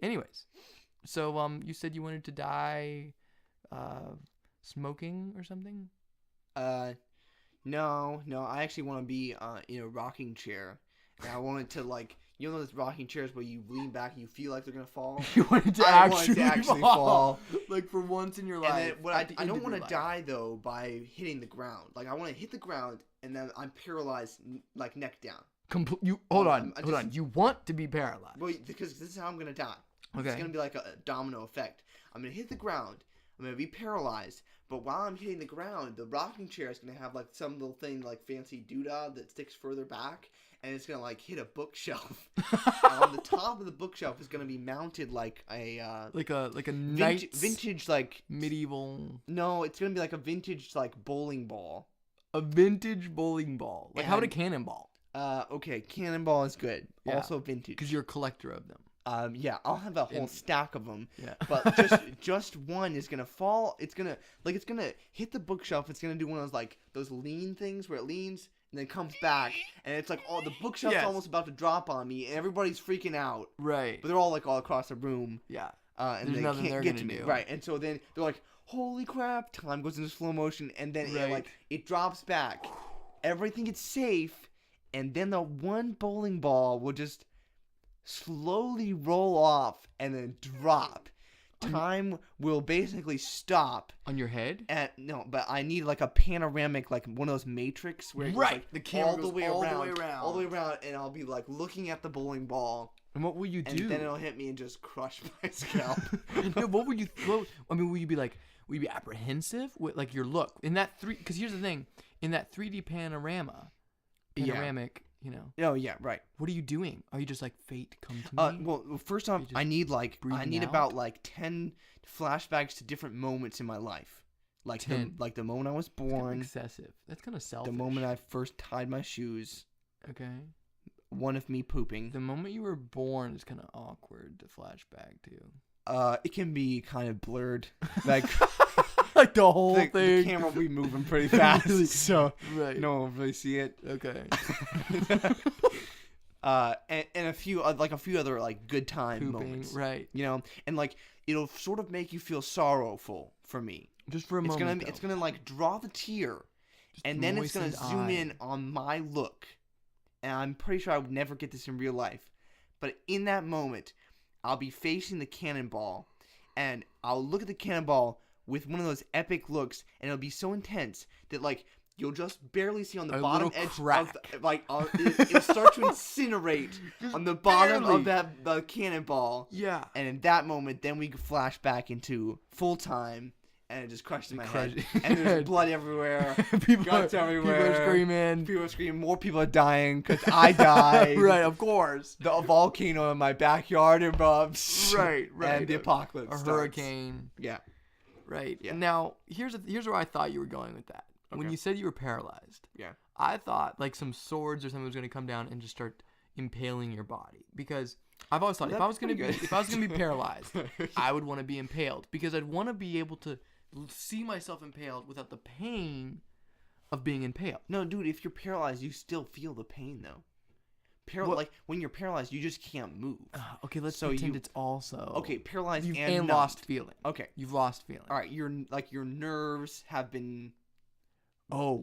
Anyways, so you said you wanted to die, smoking or something. No. I actually want to be in a rocking chair, and I want it to like those rocking chairs where you lean back and you feel like they're gonna fall. You wanted to I want it to actually fall. Like for once in your life. And then I don't want to die though by hitting the ground. Like I want to hit the ground and then I'm paralyzed, like neck down. Hold on. You want to be paralyzed? Well, because this is how I'm gonna die. Okay. It's gonna be like a domino effect. I'm gonna hit the ground. I'm gonna be paralyzed. But while I'm hitting the ground, the rocking chair is gonna have like some little thing like fancy doodah that sticks further back, and it's gonna like hit a bookshelf. And on the top of the bookshelf is gonna be mounted like a vintage like medieval. No, it's gonna be like a vintage like bowling ball. A vintage bowling ball. Like how would a cannonball? Okay, cannonball is good. Yeah. Also vintage. Because you're a collector of them. Yeah, I'll have a whole stack of them. Yeah. But just one is gonna fall. It's gonna hit the bookshelf. It's gonna do one of those lean things where it leans and then comes back, and it's like the bookshelf's almost about to drop on me, and everybody's freaking out. Right. But they're all like all across the room. Yeah. And there's they nothing can't they're get gonna to me. do. Right. And so then they're like, "Holy crap!" Time goes into slow motion, and then it drops back. Everything is safe, and then the one bowling ball will just slowly roll off and then drop. Time will basically stop on your head. No, but I need like a panoramic, like one of those Matrix where it goes, like, the camera all goes the way around, and I'll be like looking at the bowling ball. And what will you do? And then it'll hit me and just crush my scalp. No, what would you? Will you be like? Will you be apprehensive with like your look in that Because here's the thing, in that 3D panoramic. Oh yeah, right. What are you doing? Are you just like fate come to me? Well, first off, I need about 10 flashbacks to different moments in my life, like the moment I was born. That's excessive. That's kind of selfish. The moment I first tied my shoes. Okay. One of me pooping. The moment you were born is kind of awkward to flashback to. It can be kind of blurred, like. Like the whole thing. The camera will be moving pretty fast, so right. No one will really see it. Okay. And a few other like good time moments, right? And like it'll sort of make you feel sorrowful for me, just for a moment. It's gonna like draw the tear, and then it's gonna zoom in on my look, and I'm pretty sure I would never get this in real life, but in that moment, I'll be facing the cannonball, and I'll look at the cannonball with one of those epic looks, and it'll be so intense that like you'll just barely see on the bottom edge crack. It'll start to incinerate on the bottom of the cannonball. Yeah. And in that moment, then we flash back into full time, and it just crushes my head. And there's blood everywhere. Guts everywhere. People are screaming. People are screaming. More people are dying because I died. Right, of course. The volcano in my backyard erupts. Right. And the apocalypse starts. Hurricane. Yeah. Right. Yeah. Now, here's where I thought you were going with that. Okay. When you said you were paralyzed, I thought like some swords or something was going to come down and just start impaling your body. Because I've always thought if I was going to be paralyzed, I would want to be impaled because I'd want to be able to see myself impaled without the pain of being impaled. No, dude, if you're paralyzed, you still feel the pain though. Like when you're paralyzed, you just can't move. Okay, let's pretend it's also paralyzed and lost feeling. Okay, you've lost feeling. All right, your nerves have been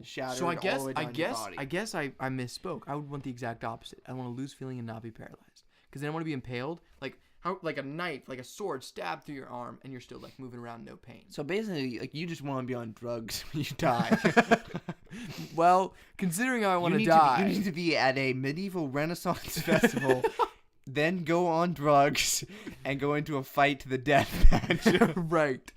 shattered. So I guess all the way down your body. I guess I misspoke. I would want the exact opposite. I want to lose feeling and not be paralyzed. Because then I want to be impaled, like a knife, like a sword stabbed through your arm, and you're still like moving around, no pain. So basically, like you just want to be on drugs when you die. Well, considering how I want to die, you need to be at a medieval Renaissance festival, then go on drugs and go into a fight to the death match. Right.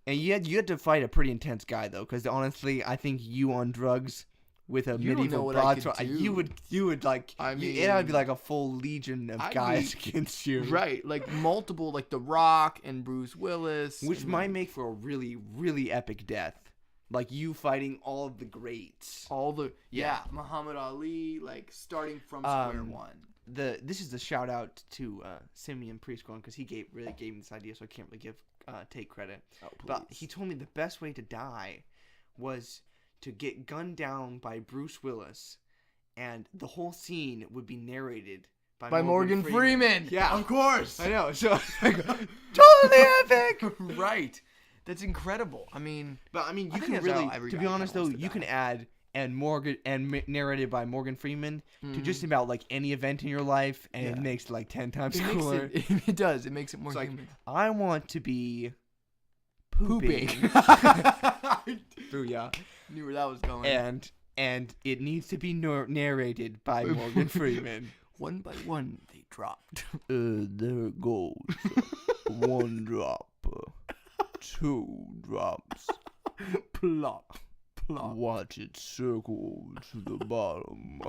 And you had to fight a pretty intense guy though, because honestly, I think you on drugs with a medieval broadsword, you would like. I mean, it would be like a full legion of guys against you. Right, like multiple, like The Rock and Bruce Willis, which might make for a really, really epic death. Like you fighting all of the greats. Muhammad Ali, like starting from square one. This is a shout out to Simeon Prescorn because he really gave me this idea, so I can't really take credit. Oh, please. But he told me the best way to die was to get gunned down by Bruce Willis, and the whole scene would be narrated By Morgan Freeman. Yeah, of course. I know. So totally epic. Right. That's incredible. I mean, you can really, to be honest though, you can add narrated by Morgan Freeman to just about like any event in your life, and it makes it like 10 times cooler. It does. It makes it more human. I want to be pooping. Booyah. Knew where that was going. And it needs to be narrated by Morgan Freeman. One by one, they dropped. There it goes. 1 drop. 2 drops. Plop. Plop. Watch it circle to the bottom.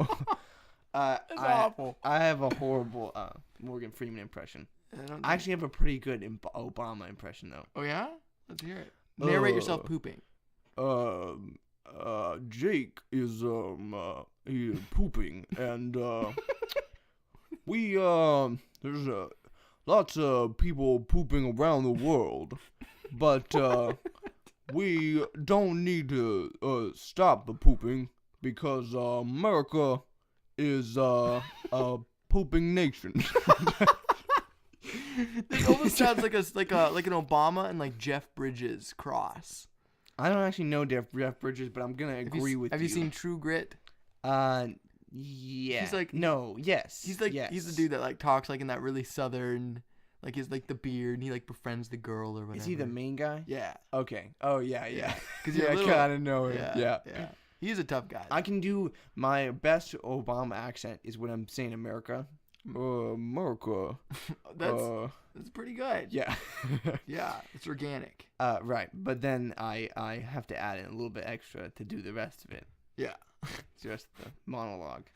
That's awful. I have a horrible Morgan Freeman impression. I actually have a pretty good Obama impression, though. Oh, yeah? Let's hear it. Narrate yourself pooping. Jake is he pooping, and there's lots of people pooping around the world, but we don't need to stop the pooping because America is a pooping nation. It almost sounds like an Obama and like Jeff Bridges cross. I don't actually know Jeff Bridges, but I'm gonna agree with you. Have you seen True Grit? Yeah. He's like yes. He's like he's the dude that like talks like in that really southern, like his like the beard, and he like befriends the girl or whatever. Is he the main guy? Yeah. Okay. Oh yeah. Because I kind of know it. Yeah. He's a tough guy. I can do my best Obama accent is when I'm saying America. America. That's pretty good. Yeah. Yeah, it's organic. Right. But then I have to add in a little bit extra to do the rest of it. Yeah. It's just the monologue.